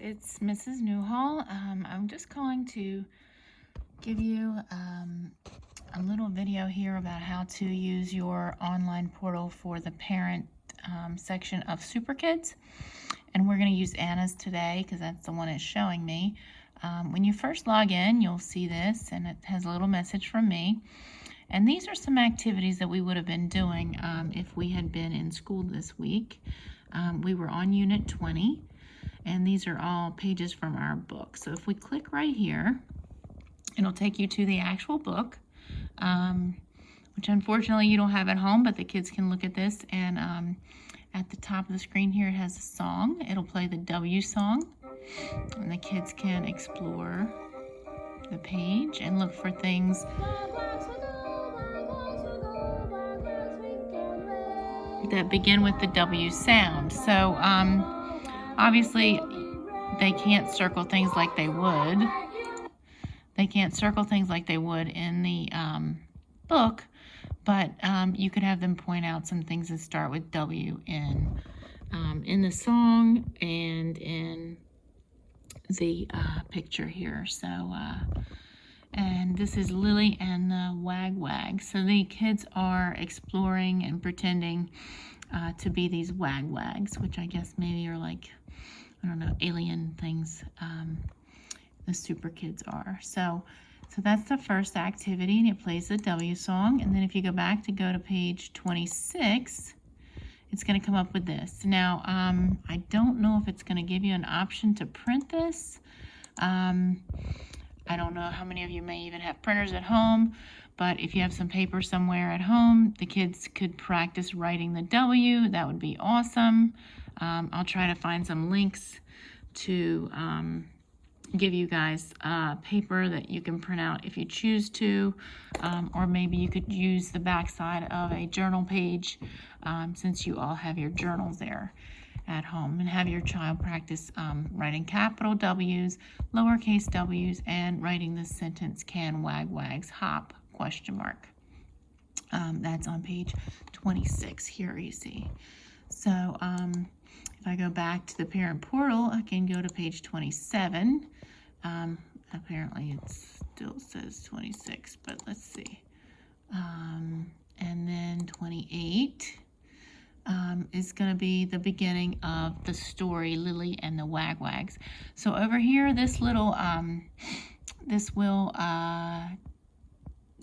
It's Mrs. Newhall. I'm just calling to give you a little video here about how to use your online portal for the parent section of Superkids. And we're going to use Anna's today because that's the one it's showing me. When you first log in, you'll see this, and it has a little message from me. And these are some activities that we would have been doing if we had been in school this week. We were on Unit 20. And these are all pages from our book. So if we click right here, it'll take you to the actual book, which unfortunately you don't have at home, but the kids can look at this. And at the top of the screen here, it has a song. It'll play the W song. And the kids can explore the page and look for things that begin with the W sound. So obviously, they can't circle things like they would. They can't circle things like they would in the book, but you could have them point out some things that start with W in the song and in the picture here. So, and this is Lily and the Wag-Wag. So the kids are exploring and pretending to be these Wag-Wags, which I guess maybe are like, I don't know, alien things. The Superkids are. So that's the first activity, and it plays the W song. And then if you go back to go to page 26, it's going to come up with this. Now, I don't know if it's going to give you an option to print this. I don't know how many of you may even have printers at home, but if you have some paper somewhere at home, the kids could practice writing the W. That would be awesome. I'll try to find some links to give you guys paper that you can print out if you choose to, or maybe you could use the backside of a journal page since you all have your journals there at home, and have your child practice writing capital W's, lowercase w's, and writing the sentence, "Can Wag-Wags hop?" ? That's on page 26 here, you see. So if I go back to the parent portal, I can go to page 27. Apparently it still says 26, but let's see. And then 28 is going to be the beginning of the story, Lily and the Wag-Wags. So over here, this little, this will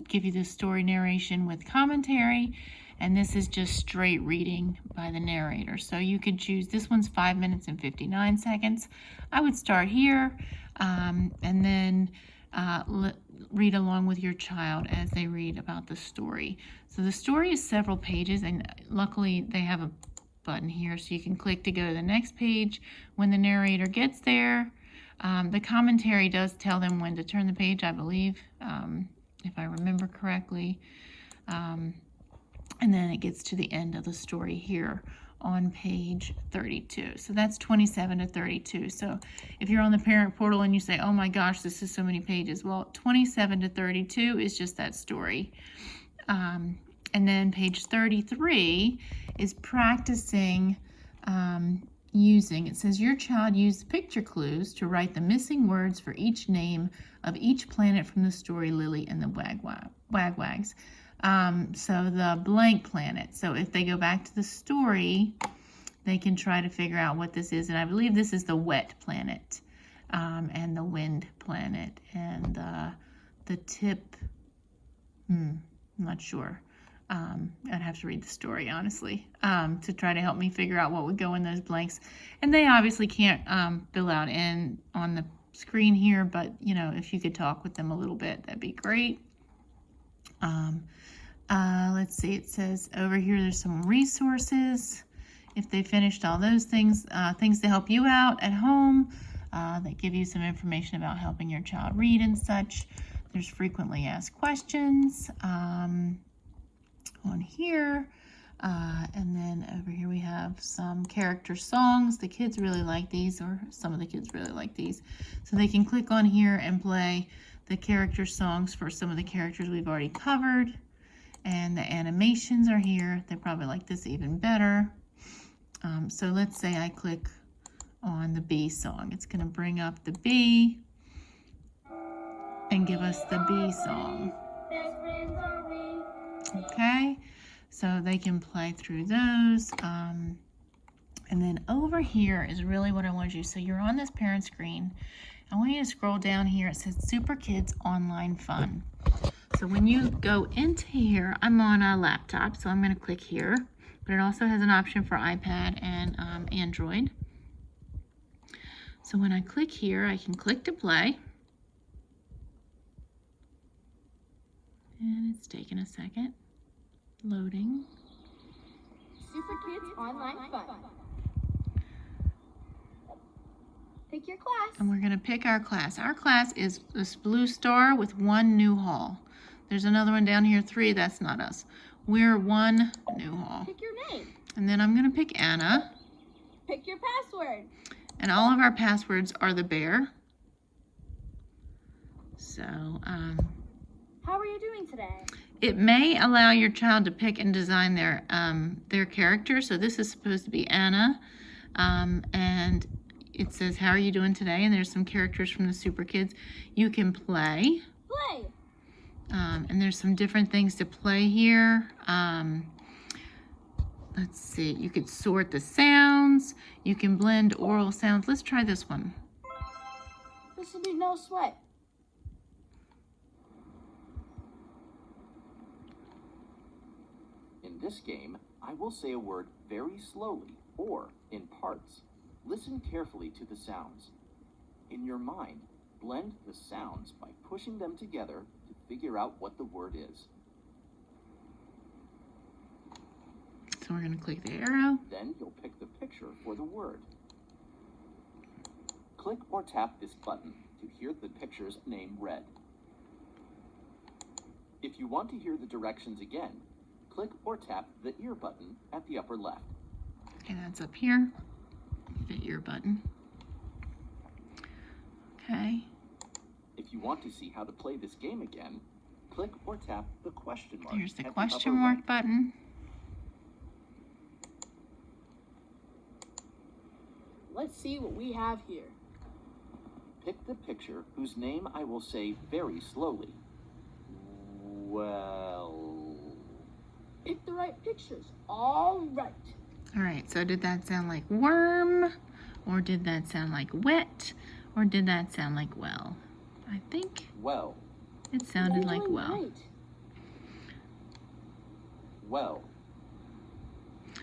give you the story narration with commentary, and this is just straight reading by the narrator. So you could choose, this one's 5 minutes and 59 seconds. I would start here and then read along with your child as they read about the story. So the story is several pages, and luckily they have a button here so you can click to go to the next page when the narrator gets there. The commentary does tell them when to turn the page, I believe, if I remember correctly. And then it gets to the end of the story here on page 32. So that's 27 to 32. So if you're on the parent portal and you say, oh my gosh, this is so many pages. Well, 27 to 32 is just that story. And then page 33 is practicing using, it says your child used picture clues to write the missing words for each name of each planet from the story Lily and the Wag-Wags. So the blank planet. So if they go back to the story, they can try to figure out what this is. And I believe this is the wet planet, and the wind planet, and the tip, I'm not sure. I'd have to read the story, honestly, to try to help me figure out what would go in those blanks. And they obviously can't fill out on the screen here, but, you know, if you could talk with them a little bit, that'd be great. Let's see, it says over here there's some resources. If they finished all those things, things to help you out at home, that give you some information about helping your child read and such. There's frequently asked questions on here. And then over here we have some character songs. The kids really like these, or some of the kids really like these. So they can click on here and play the character songs for some of the characters we've already covered. And the animations are here. They probably like this even better. So let's say I click on the bee song. It's going to bring up the bee and give us the bee song. Okay, so they can play through those. And then over here is really what I want you to do. So you're on this parent screen. I want you to scroll down here. It says Superkids Online Fun. So when you go into here, I'm on a laptop, so I'm going to click here. But it also has an option for iPad and Android. So when I click here, I can click to play. And it's taking a second. Loading. Superkids Online Fun. Pick your class. And we're going to pick our class. Our class is this blue star with 1 new hall. There's another one down here, 3. That's not us. We're 1 new hall. Pick your name. And then I'm going to pick Anna. Pick your password. And all of our passwords are the bear. So, how are you doing today? it may allow your child to pick and design their character. So this is supposed to be Anna. And it says, how are you doing today? And there's some characters from the Superkids. You can play. Play. And there's some different things to play here. Let's see. You could sort the sounds. You can blend oral sounds. Let's try this one. This will be no sweat. In this game, I will say a word very slowly or in parts. Listen carefully to the sounds. In your mind, blend the sounds by pushing them together to figure out what the word is. So we're going to click the arrow. Then you'll pick the picture for the word. Click or tap this button to hear the picture's name read. If you want to hear the directions again, click or tap the ear button at the upper left. Okay, that's up here. The ear button. Okay. If you want to see how to play this game again, click or tap the question mark. There's the at question upper mark right. button. Let's see what we have here. Pick the picture whose name I will say very slowly. Well... Pick the right pictures. All right. All right, so did that sound like worm? Or did that sound like wet? Or did that sound like well? I think Well. it sounded You're like doing well. great. Well.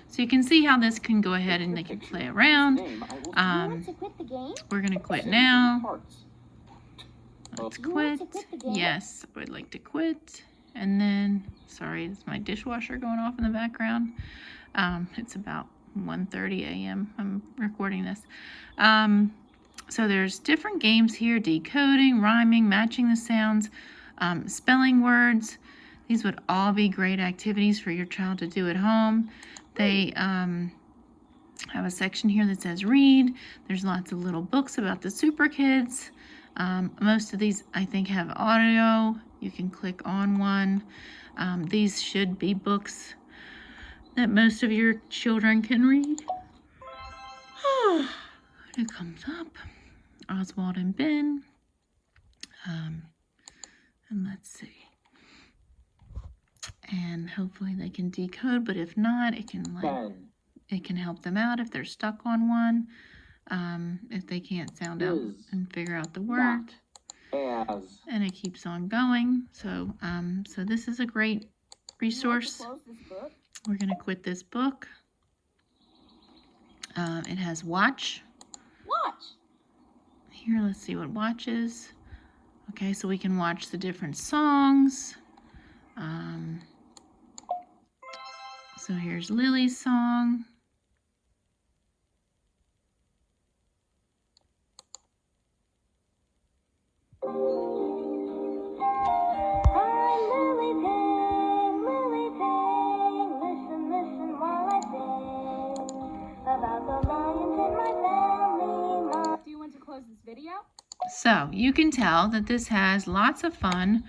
So you can see how this can go ahead and they can play around. Name I will You want to quit the game? We're going to quit say in now. parts. Let's You want quit. to quit the game? Yes, I would like to quit. And then, sorry, it's my dishwasher going off in the background. It's about 1:30 a.m. I'm recording this. So there's different games here: decoding, rhyming, matching the sounds, spelling words. These would all be great activities for your child to do at home. They have a section here that says read. There's lots of little books about the Superkids. Most of these, I think, have audio. You can click on one. These should be books that most of your children can read. It comes up. Oswald and Ben. And let's see. And hopefully they can decode, but if not, it can help them out if they're stuck on one. If they can't sound out and figure out the word. And it keeps on going. So so this is a great resource. Close this book. We're going to quit this book. It has watch. Watch. Here, let's see what watch is. Okay, so we can watch the different songs. So here's Lily's song. Do you want to close this video? So you can tell that this has lots of fun,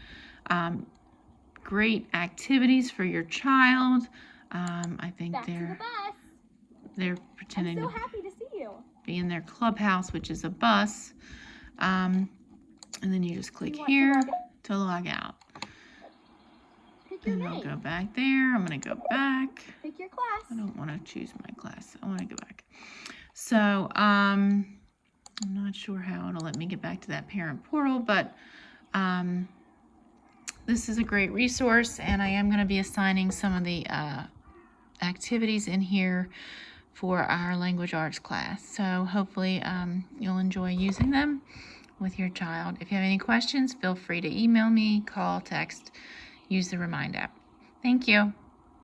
great activities for your child. I think Back to the bus. they're pretending I'm so to happy to see you. be in their clubhouse, which is a bus. And then you just click You want to here log out? to log out. Pick your And I'll name. go back there. I'm going to go back. Pick your class. I don't want to choose my class. I want to go back. So, I'm not sure how it'll let me get back to that parent portal, but this is a great resource, and I am going to be assigning some of the activities in here for our language arts class. So hopefully you'll enjoy using them with your child. If you have any questions, feel free to email me, call, text, use the Remind app. Thank you.